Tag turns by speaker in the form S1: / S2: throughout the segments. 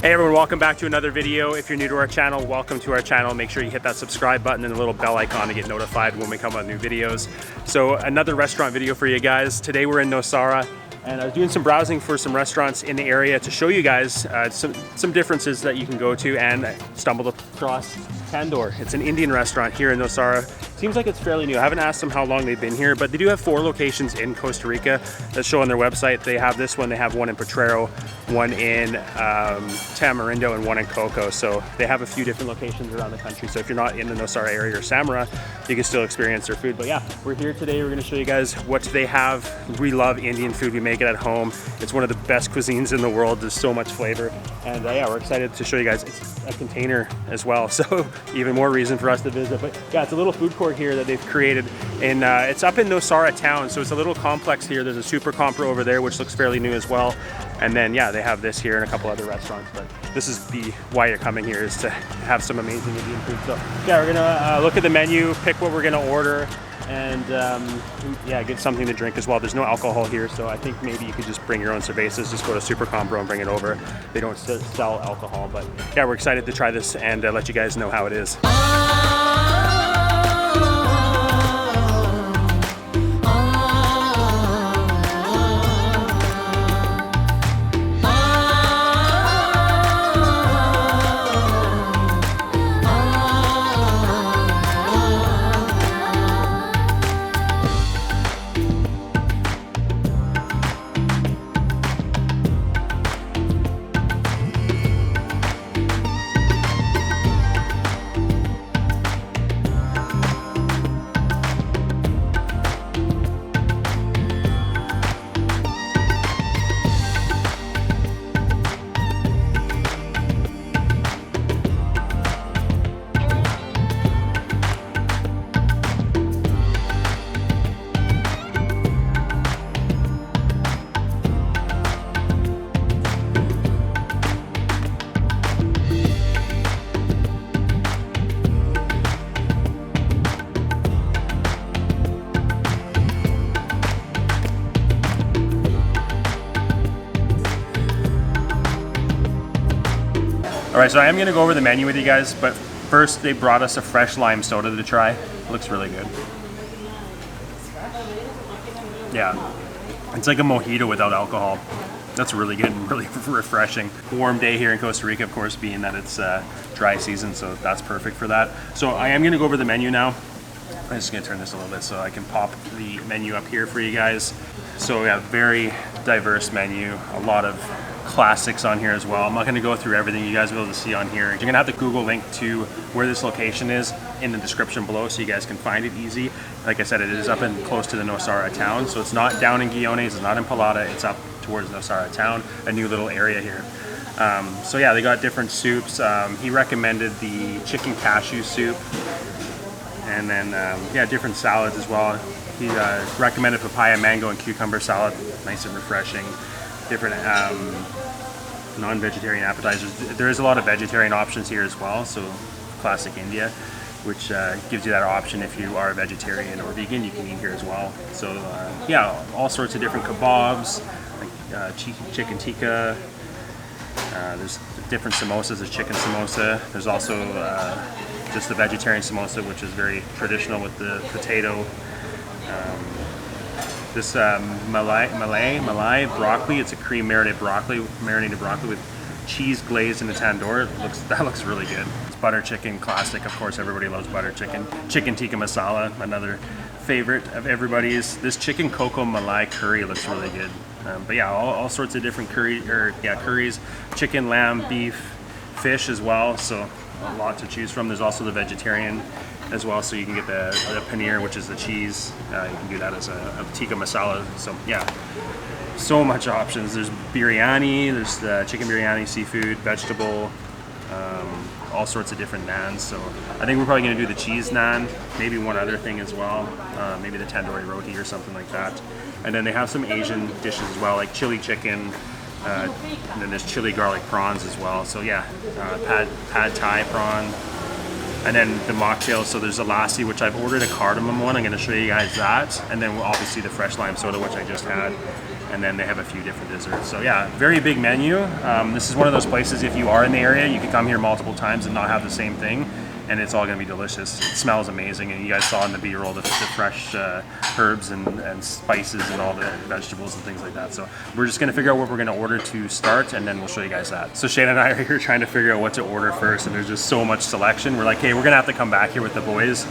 S1: Hey everyone, welcome back to another video. If you're new to our channel, welcome to our channel. Make sure you hit that subscribe button and the little bell icon to get notified when we come out with new videos. So another restaurant video for you guys. Today we're in Nosara, and I was doing some browsing for some restaurants in the area to show you guys some differences that you can go to, and I stumbled across Tandoor. It's an Indian restaurant here in Nosara. Seems like it's fairly new. I haven't asked them how long they've been here, but they do have 4 locations in Costa Rica that show on their website. They have this one, they have one in Potrero, one in Tamarindo, and one in Coco. So they have a few different locations around the country. So if you're not in the Nosara area or Samara, you can still experience their food. But yeah, we're here today. We're gonna show you guys what they have. We love Indian food. We make it at home. It's one of the best cuisines in the world. There's so much flavor. And yeah, we're excited to show you guys. It's a container as well, so even more reason for us to visit. But yeah, it's a little food court here that they've created, and it's up in Nosara town, so it's a little complex here. There's a super compra over there which looks fairly new as well, and then yeah, they have this here and a couple other restaurants. But this is why you're coming here, is to have some amazing Indian food. So yeah, we're gonna look at the menu, pick what we're gonna order, and yeah, get something to drink as well. There's no alcohol here, so I think maybe you could just bring your own cervezas. Just go to Super Compro and bring it over. They don't sell alcohol, but yeah, we're excited to try this and let you guys know how it is. All right, so I am gonna go over the menu with you guys, but first they brought us a fresh lime soda to try. It looks really good. Yeah, it's like a mojito without alcohol. That's really good and really refreshing. Warm day here in Costa Rica, of course, being that it's dry season, so that's perfect for that. So I am gonna go over the menu now. I'm just gonna turn this a little bit so I can pop the menu up here for you guys. So yeah, very diverse menu, a lot of classics on here as well. I'm not going to go through everything. You guys will be able to see on here. You're going to have the Google link to where this location is in the description below, so you guys can find it easy. Like I said, it is up and close to the Nosara town, so it's not down in Guiones, it's not in Palada, it's up towards Nosara town, a new little area here. So yeah, they got different soups. He recommended the chicken cashew soup, and then yeah, different salads as well. He recommended papaya, mango, and cucumber salad, nice and refreshing. Different non-vegetarian appetizers. There is a lot of vegetarian options here as well, so classic India, which gives you that option if you are a vegetarian or vegan, you can eat here as well. So yeah, all sorts of different kebabs, like chicken tikka. There's different samosas. There's chicken samosa. There's also just the vegetarian samosa, which is very traditional with the potato. This Malai broccoli, it's a cream marinated broccoli with cheese glazed in a tandoor. That looks really good. It's butter chicken, classic, of course, everybody loves butter chicken. Chicken tikka masala, another favorite of everybody's. This chicken Coco Malai curry looks really good. But yeah, all sorts of different curries, chicken, lamb, beef, fish as well, so a lot to choose from. There's also the vegetarian as well, so you can get the paneer, which is the cheese. You can do that as a tikka masala. So yeah, so much options. There's biryani, there's the chicken biryani, seafood, vegetable, all sorts of different naans. So I think we're probably going to do the cheese naan, maybe one other thing as well, maybe the tandoori roti or something like that. And then they have some Asian dishes as well, like chili chicken, and then there's chili garlic prawns as well. So yeah, pad thai prawn. And then the mocktails, so there's a lassi, which I've ordered a cardamom one. I'm going to show you guys that. And then obviously the fresh lime soda, which I just had. and then they have a few different desserts. So yeah, very big menu. This is one of those places, if you are in the area, you can come here multiple times and not have the same thing, and it's all gonna be delicious. It smells amazing, and you guys saw in the B-roll the fresh herbs and spices and all the vegetables and things like that. So we're just gonna figure out what we're gonna order to start, and then we'll show you guys that. So Shane and I are here trying to figure out what to order first, and there's just so much selection. We're like, hey, we're gonna have to come back here with the boys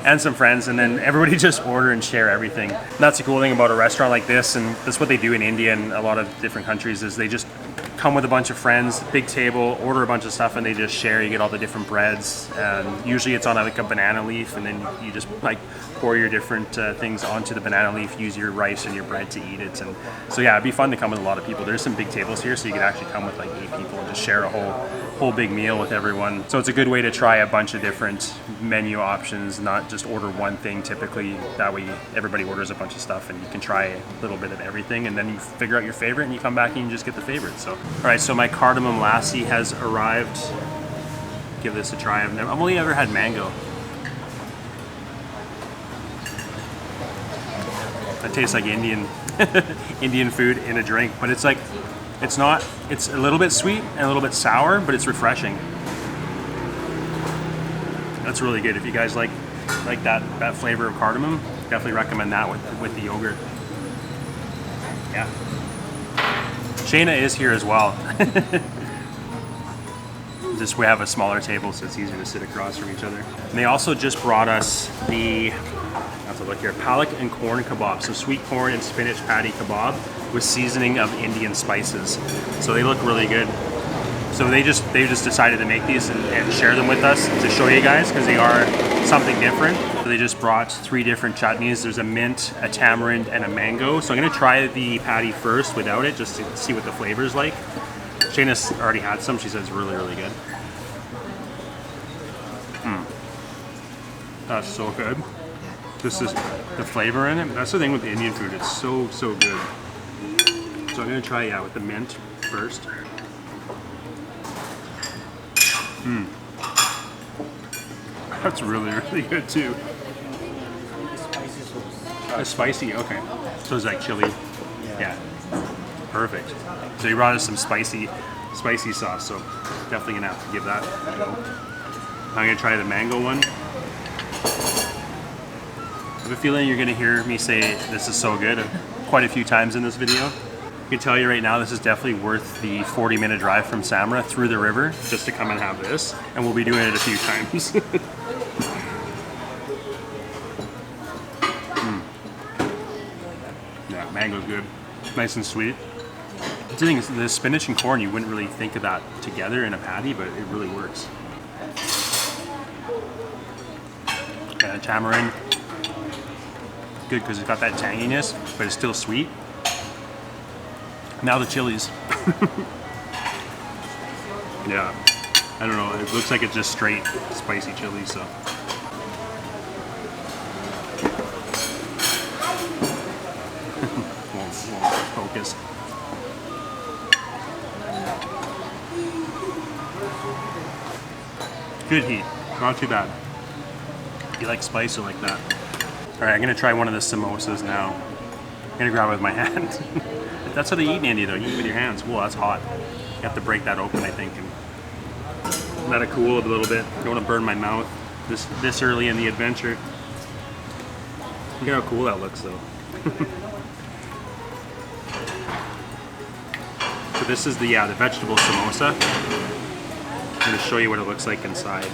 S1: and some friends, and then everybody just order and share everything. And that's the cool thing about a restaurant like this, and that's what they do in India and a lot of different countries, is they just come with a bunch of friends, big table, order a bunch of stuff, and they just share. You get all the different breads, and usually it's on like a banana leaf, and then you just like pour your different things onto the banana leaf, use your rice and your bread to eat it. And so yeah, it'd be fun to come with a lot of people. There's some big tables here, so you could actually come with like 8 people and just share a whole big meal with everyone. So it's a good way to try a bunch of different menu options, not just order one thing typically. That way everybody orders a bunch of stuff, and you can try a little bit of everything, and then you figure out your favorite, and you come back and you just get the favorite. So all right, so my cardamom lassi has arrived. Give this a try. I've only ever had mango. That tastes like Indian Indian food in a drink, but it's like, it's not, it's a little bit sweet and a little bit sour, but it's refreshing. That's really good. If you guys like that flavor of cardamom, definitely recommend that with the yogurt. Yeah. Shayna is here as well. Just we have a smaller table, so it's easier to sit across from each other. And they also just brought us the, I have to look here, Palak and corn kebab. So sweet corn and spinach patty kebab with seasoning of Indian spices. So they look really good. So they just decided to make these and share them with us to show you guys, because they are something different. So they just brought 3 different chutneys. There's a mint, a tamarind, and a mango. So I'm gonna try the patty first without it, just to see what the flavor's like. Shayna's already had some. She says it's really, really good. That's so good. This is the flavor in it. That's the thing with Indian food. It's so good. So I'm gonna try, yeah, with the mint first. That's really, really good too. It's spicy, okay. So it's like chili. Yeah. Perfect. So you brought us some spicy sauce, so definitely gonna have to give that a go. I'm gonna try the mango one. I have a feeling you're gonna hear me say this is so good quite a few times in this video. I can tell you right now, this is definitely worth the 40-minute drive from Samra through the river just to come and have this, and we'll be doing it a few times. Yeah, mango's good. Nice and sweet. The thing is, the spinach and corn, you wouldn't really think of that together in a patty, but it really works. And tamarind, good because it's got that tanginess, but it's still sweet. Now the chilies. Yeah, I don't know, it looks like it's just straight spicy chili, so. won't focus. Good heat, not too bad. You like spice, you like that. All right, I'm gonna try one of the samosas now. I'm gonna grab it with my hand. That's how they eat in India though, you eat with your hands. Whoa, that's hot. You have to break that open, I think, and let it cool a little bit. Don't wanna burn my mouth this early in the adventure. Look at how cool that looks though. So this is the vegetable samosa. I'm gonna show you what it looks like inside.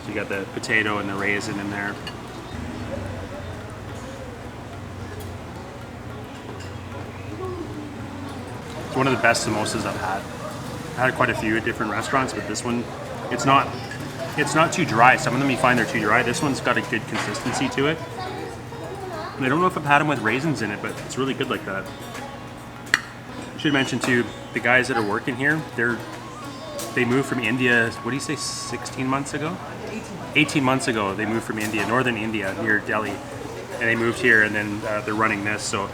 S1: So you got the potato and the raisin in there. It's one of the best samosas I've had. I've had quite a few at different restaurants, but this one, it's not too dry. Some of them you find they're too dry. This one's got a good consistency to it. And I don't know if I've had them with raisins in it, but it's really good like that. I should mention too, the guys that are working here, they moved from India, what do you say, 16 months ago? 18 months ago, they moved from India, northern India, near Delhi. And they moved here, and then they're running this. So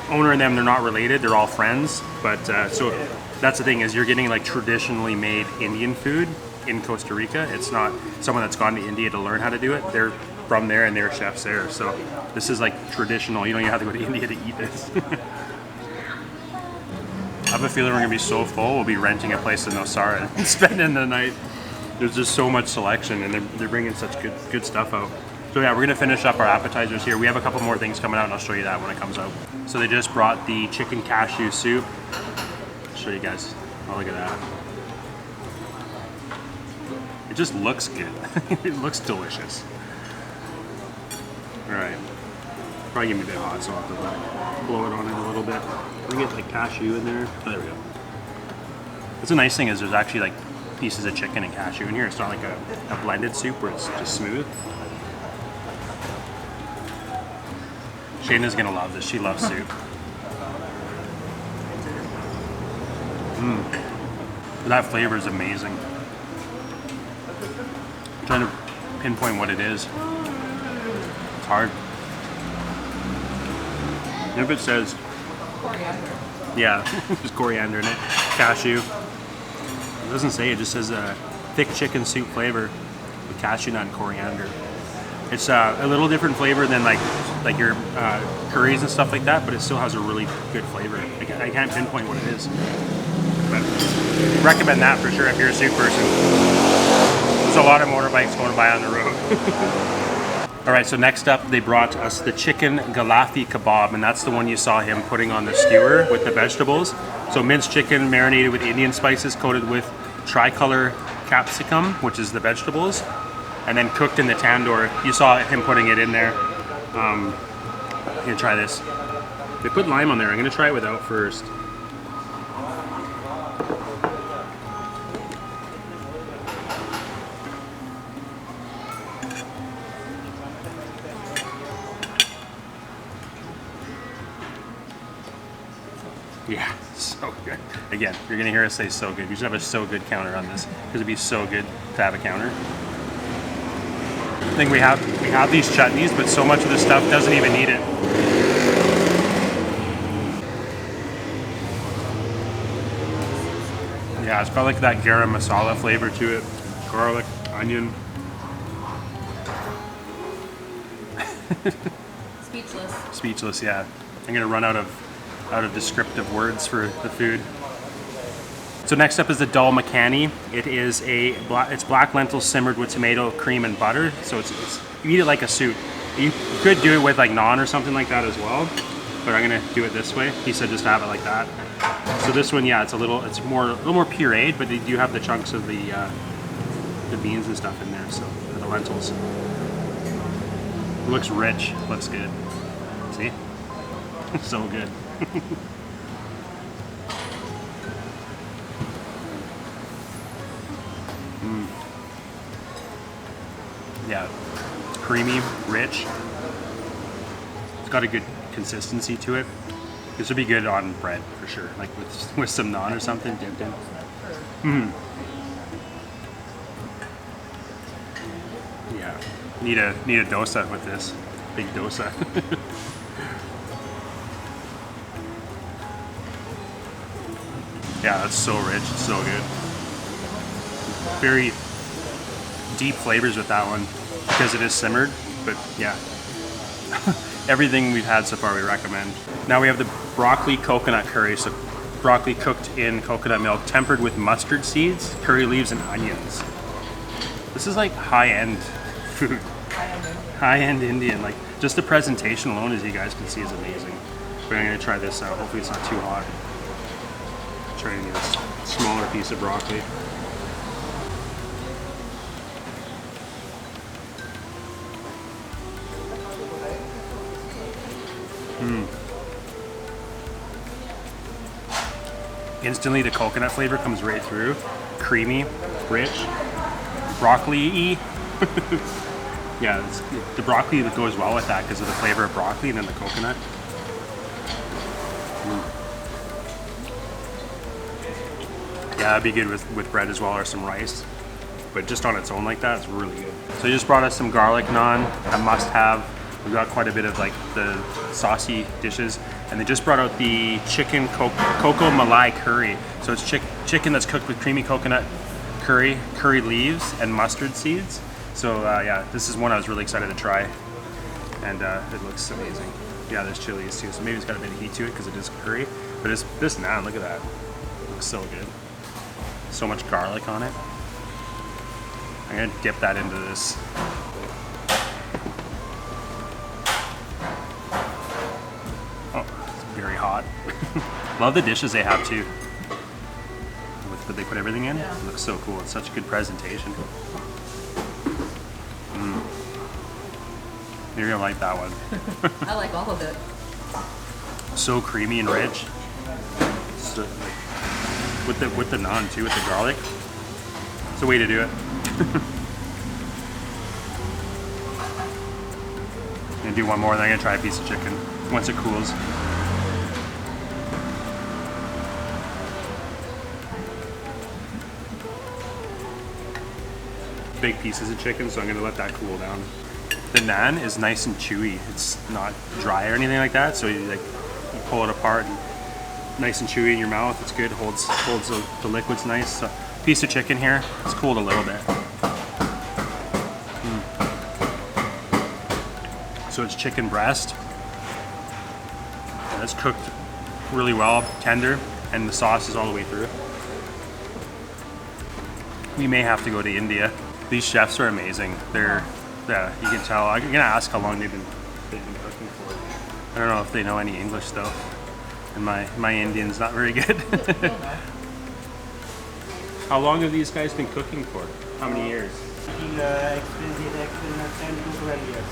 S1: owner and them, they're not related, they're all friends. But so that's the thing, is you're getting like traditionally made Indian food in Costa Rica. It's not someone that's gone to India to learn how to do it. They're from there and they're chefs there. So this is like traditional. You don't even have to go to India to eat this. I have a feeling we're gonna be so full, we'll be renting a place in Nosara and spending the night. There's just so much selection, and they're bringing such good stuff out. So yeah, we're gonna finish up our appetizers here. We have a couple more things coming out, and I'll show you that when it comes out. So they just brought the chicken cashew soup. I'll show you guys. Oh, look at that. It just looks good. It looks delicious. All right. Probably gonna be a bit hot, so I'll have to blow it on it a little bit. We get like cashew in there. Oh, there we go. What's the nice thing is there's actually like pieces of chicken and cashew in here. It's not like a blended soup where it's just smooth. Shayna's gonna love this. She loves soup. That flavor is amazing. I'm trying to pinpoint what it is. It's hard. If it says coriander. Yeah, there's coriander in it. Cashew. It doesn't say, it just says a thick chicken soup flavor with cashew nut and coriander. It's a little different flavor than like your curries and stuff like that, but it still has a really good flavor. I can't pinpoint what it is. But recommend that for sure if you're a soup person. There's a lot of motorbikes going by on the road. All right, so next up they brought us the chicken Gilafi kebab, and that's the one you saw him putting on the skewer with the vegetables. So minced chicken marinated with Indian spices, coated with tricolor capsicum, which is the vegetables, and then cooked in the tandoor. You saw him putting it in there. I'm gonna try this. They put lime on there. I'm gonna try it without first. Yeah, so good. Again, you're gonna hear us say so good. You should have a so good counter on this because it'd be so good to have a counter. I think we have these chutneys, but so much of the stuff doesn't even need it. Yeah, it's got like that garam masala flavor to it. Garlic, onion.
S2: Speechless.
S1: Speechless, yeah. I'm gonna run out of descriptive words for the food. So next up is the Dal Makhani. It is it's black lentils simmered with tomato, cream, and butter. So it's you eat it like a soup. You could do it with like naan or something like that as well, but I'm gonna do it this way. He said just have it like that. So this one, yeah, it's a little more pureed, but they do have the chunks of the beans and stuff in there. So the lentils. It looks rich. Looks good. See? So good. Yeah, creamy, rich. It's got a good consistency to it. This would be good on bread for sure, like with some naan or something dipped in. Yeah, need a dosa with this, big dosa. Yeah, that's so rich, it's so good. Very deep flavors with that one because it is simmered, but yeah. Everything we've had so far we recommend. Now we have the broccoli coconut curry. So broccoli cooked in coconut milk, tempered with mustard seeds, curry leaves, and onions. This is like high-end food. High-end Indian. Like just the presentation alone, as you guys can see, is amazing. But I'm gonna try this out. Hopefully it's not too hot. Try to get a smaller piece of broccoli. Instantly the coconut flavor comes right through. Creamy, rich, broccoli-y. Yeah, the broccoli that goes well with that because of the flavor of broccoli and then the coconut. Yeah, that'd be good with bread as well, or some rice. But just on its own like that, it's really good. So he just brought us some garlic naan, a must-have. We've got quite a bit of like the saucy dishes. And they just brought out the chicken Coco Malai curry. So it's chicken that's cooked with creamy coconut curry leaves, and mustard seeds. So yeah, this is one I was really excited to try, and it looks amazing. Yeah, there's chilies too, so maybe it's got a bit of heat to it because it is curry. But it's this naan, look at that. It looks so good. So much garlic on it. I'm gonna dip that into this. Oh, it's very hot. Love the dishes they have too. That they put everything in. It looks so cool. It's such a good presentation. You're gonna like that one.
S2: I like all of it.
S1: So creamy and rich. So, with the naan too, with the garlic. It's a way to do it. I'm gonna do one more, then I'm gonna try a piece of chicken once it cools. Big pieces of chicken, so I'm gonna let that cool down. The naan is nice and chewy. It's not dry or anything like that, so you pull it apart and nice and chewy in your mouth. It's good, holds the liquids nice. So, piece of chicken here, it's cooled a little bit. So it's chicken breast. And it's cooked really well, tender, and the sauce is all the way through. We may have to go to India. These chefs are amazing. They're, yeah, you can tell. I'm gonna ask how long they've been cooking for. I don't know if they know any English though, and my Indian's not very good. How long have these guys been cooking for? How many years?
S3: 10 to 12 years.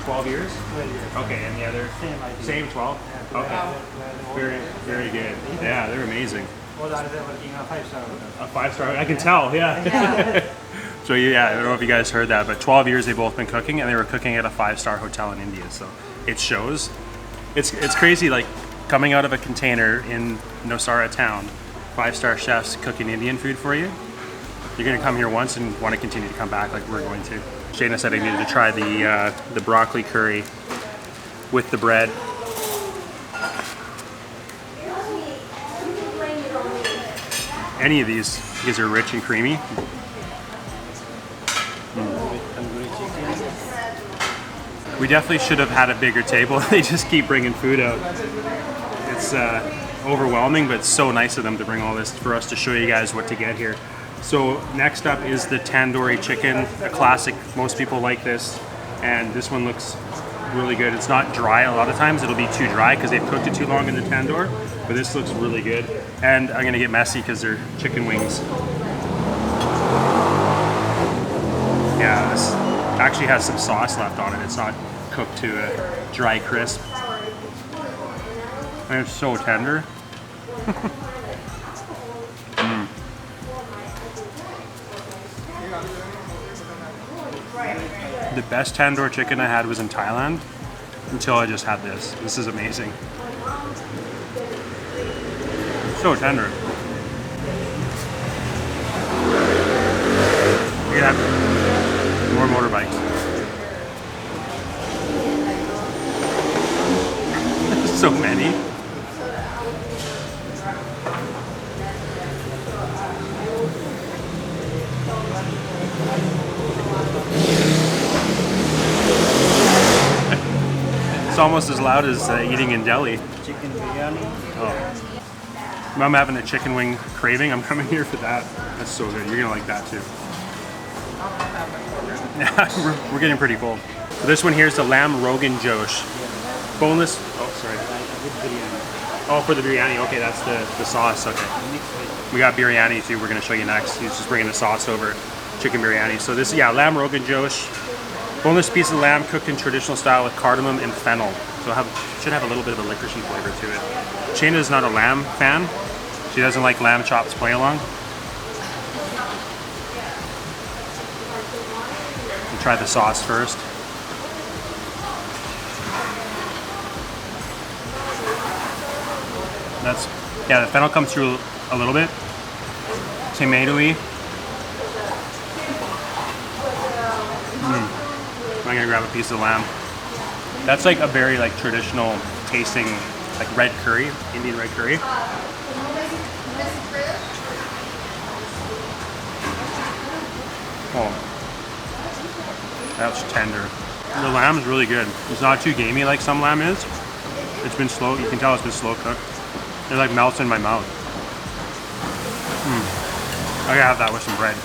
S1: 12 years?
S3: 12 years.
S1: Okay, and the other?
S3: Same, I think.
S1: Same 12?
S3: Yeah,
S1: Okay. Very good. Yeah, they're amazing.
S3: All are they working a 5-star hotel.
S1: A 5-star, I can tell, yeah. So yeah, I don't know if you guys heard that, but 12 years they've both been cooking, and they were cooking at a 5-star hotel in India, so it shows. It's crazy, like coming out of a container in Nosara town, 5-star chefs cooking Indian food for you. You're gonna come here once and want to continue to come back like we're going to. Shayna said I needed to try the broccoli curry with the bread. Any of these are rich and creamy. We definitely should have had a bigger table. They just keep bringing food out. It's overwhelming, but it's so nice of them to bring all this for us to show you guys what to get here. So next up is the Tandoori Chicken, a classic. Most people like this, and this one looks really good. It's not dry. A lot of times it'll be too dry because they've cooked it too long in the tandoor, but this looks really good. And I'm gonna get messy because they're chicken wings. Yeah, this actually has some sauce left on it. It's not cooked to a dry crisp. And it's so tender. The best tandoor chicken I had was in Thailand until I just had this. This is amazing. So tender. Look at that. More motorbikes. So many. It's almost as loud as eating in Delhi.
S3: Chicken biryani.
S1: Oh. I'm having a chicken wing craving. I'm coming here for that. That's so good. You're gonna like that too. we're getting pretty full. So this one here is the lamb Roganjosh. Boneless. Oh, sorry. Oh, for the biryani. Okay, that's the sauce. Okay. We got biryani too. We're gonna show you next. He's just bringing the sauce over. Chicken biryani. So this, yeah, lamb Roganjosh. Boneless piece of lamb cooked in traditional style with cardamom and fennel. So should have a little bit of a licoricey flavor to it. Shayna is not a lamb fan. She doesn't like lamb chops play along. We'll try the sauce first. Yeah, the fennel comes through a little bit. Tomatoey. I'm gonna grab a piece of lamb. That's like a very traditional tasting red curry, Indian red curry. Oh, that's tender. The lamb's really good. It's not too gamey like some lamb is. It's been slow, you can tell it's been slow cooked. It like melts in my mouth. I gotta have that with some bread.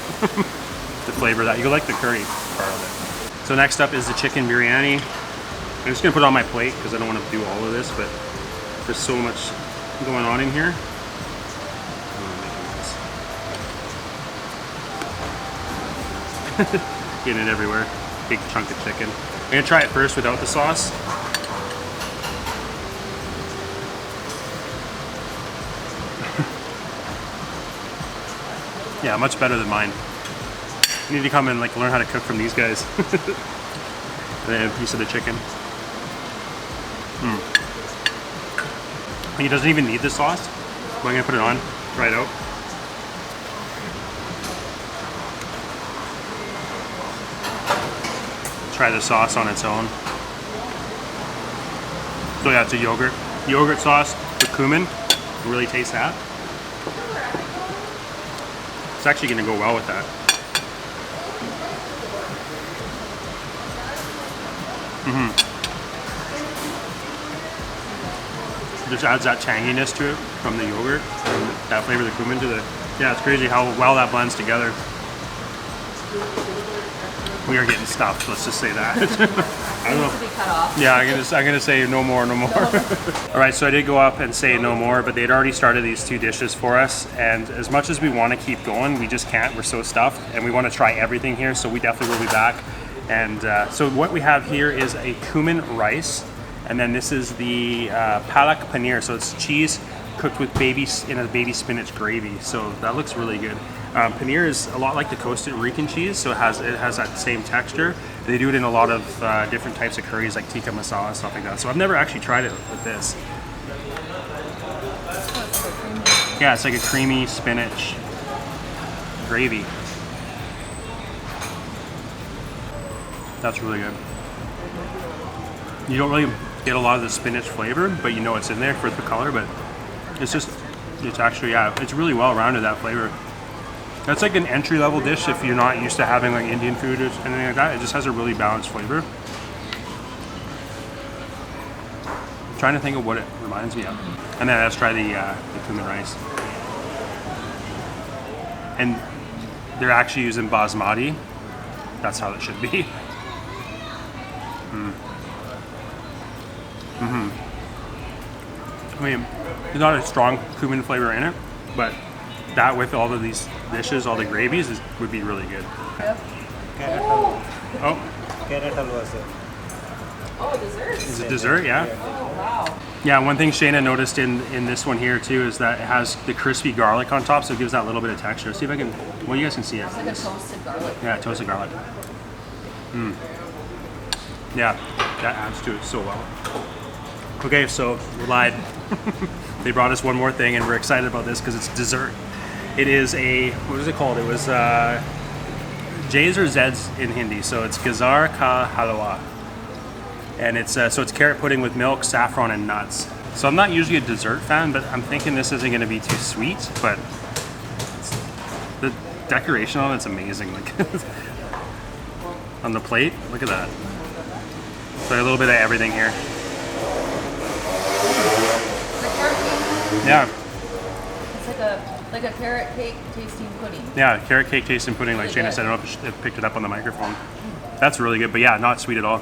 S1: The flavor of that, you like the curry part of it. So next up is the chicken biryani. I'm just gonna put it on my plate because I don't want to do all of this, but there's so much going on in here. Getting it everywhere. Big chunk of chicken. I'm gonna try it first without the sauce. Yeah, much better than mine. You need to come and like learn how to cook from these guys. And then a piece of the chicken. He doesn't even need the sauce. But I'm gonna put it on, try it out. Try the sauce on its own. So yeah, it's a yogurt sauce with cumin. You really taste that. It's actually gonna go well with that. Just adds that tanginess to it from the yogurt and that flavor of the cumin to the, yeah, it's crazy how well that blends together. We are getting stuffed, let's just say that. I don't know.
S2: To be cut off.
S1: Yeah, I'm gonna say no more. All right, so I did go up and say no more, but they'd already started these two dishes for us, and as much as we want to keep going, we just can't. We're so stuffed, and we want to try everything here, so we definitely will be back. And so what we have here is a cumin rice, and then this is the palak paneer, so it's cheese cooked with in a baby spinach gravy. So that looks really good. Paneer is a lot like the Costa Rican cheese, so it has that same texture. They do it in a lot of different types of curries, like tikka masala, stuff like that. So I've never actually tried it with this. Yeah, it's like a creamy spinach gravy. That's really good. You don't really get a lot of the spinach flavor, but you know it's in there for the color, but it's actually, yeah, it's really well rounded, that flavor. That's like an entry-level dish if you're not used to having like Indian food or anything like that. It just has a really balanced flavor. I'm trying to think of what it reminds me of. And then let's try the cumin rice. And they're actually using basmati. That's how it should be. I mean, there's not a strong cumin flavor in it, but that with all of these dishes, all the gravies, would be really good.
S2: Yep.
S3: Carrot halwa.
S1: Oh,
S3: Carrot halwa, sir.
S2: Oh, dessert.
S1: is it dessert? Yeah.
S2: Oh, wow.
S1: Yeah, one thing Shayna noticed in this one here too is that it has the crispy garlic on top, so it gives that little bit of texture. See if I can, well, you guys can see it.
S2: It's like a toasted garlic.
S1: Yeah, toasted garlic. Yeah, that adds to it so well. Okay, so we lied. They brought us one more thing, and we're excited about this because it's dessert. It is a, what is it called? It was J's or Z's in Hindi, so it's Gajar Ka Halwa. And it's so it's carrot pudding with milk, saffron, and nuts. So I'm not usually a dessert fan, but I'm thinking this isn't going to be too sweet. But the decoration on it's amazing. Like on the plate, look at that. So a little bit of everything here. Yeah.
S2: It's like a carrot cake tasting pudding.
S1: Yeah, carrot cake tasting pudding, like
S2: Really
S1: Shayna said. I don't know if it picked it up on the microphone. That's really good, but yeah, not sweet at all.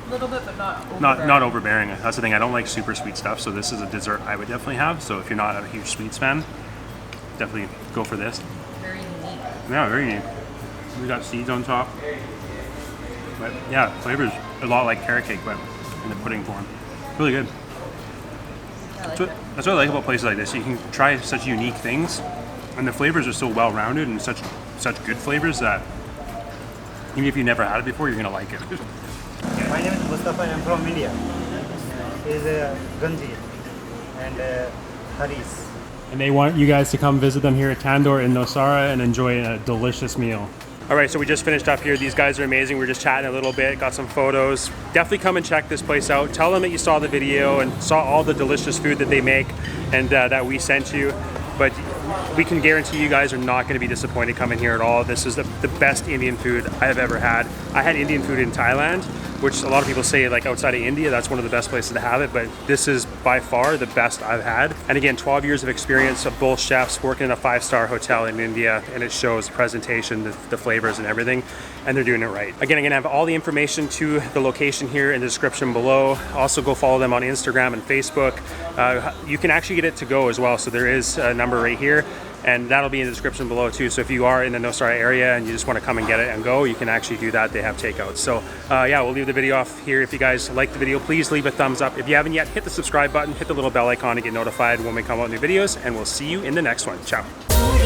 S2: A little bit, but not overbearing.
S1: Not overbearing. That's the thing. I don't like super sweet stuff, so this is a dessert I would definitely have. So if you're not a huge sweets fan, definitely go for this.
S2: Very unique.
S1: Yeah, very neat. We got seeds on top. But yeah, flavor's a lot like carrot cake, but in the pudding form. Really good.
S2: I like
S1: That's what I like about places like this. You can try such unique things, and the flavors are so well rounded and such good flavors that even if you never had it before, you're gonna like it.
S3: My name is Mustafa. I'm from India. Is Ganji and Haris.
S1: And they want you guys to come visit them here at Tandoor in Nosara and enjoy a delicious meal. All right, so we just finished up here. These guys are amazing. We were just chatting a little bit, got some photos. Definitely come and check this place out. Tell them that you saw the video and saw all the delicious food that they make and that we sent you. but we can guarantee you guys are not going to be disappointed coming here at all. This is the best Indian food I have ever had. I had Indian food in Thailand, which a lot of people say like outside of India, that's one of the best places to have it, but this is by far the best I've had. And again, 12 years of experience of both chefs working in a 5-star hotel in India, and it shows the presentation, the flavors and everything, and they're doing it right. Again, I'm gonna have all the information to the location here in the description below. Also go follow them on Instagram and Facebook. You can actually get it to go as well, so there is a number right here, and that'll be in the description below too. So if you are in the Nosara area and you just want to come and get it and go, you can actually do that. They have takeouts. So yeah, we'll leave the video off here. If you guys like the video, please leave a thumbs up. If you haven't yet, hit the subscribe button, hit the little bell icon to get notified when we come out with new videos, and we'll see you in the next one. Ciao.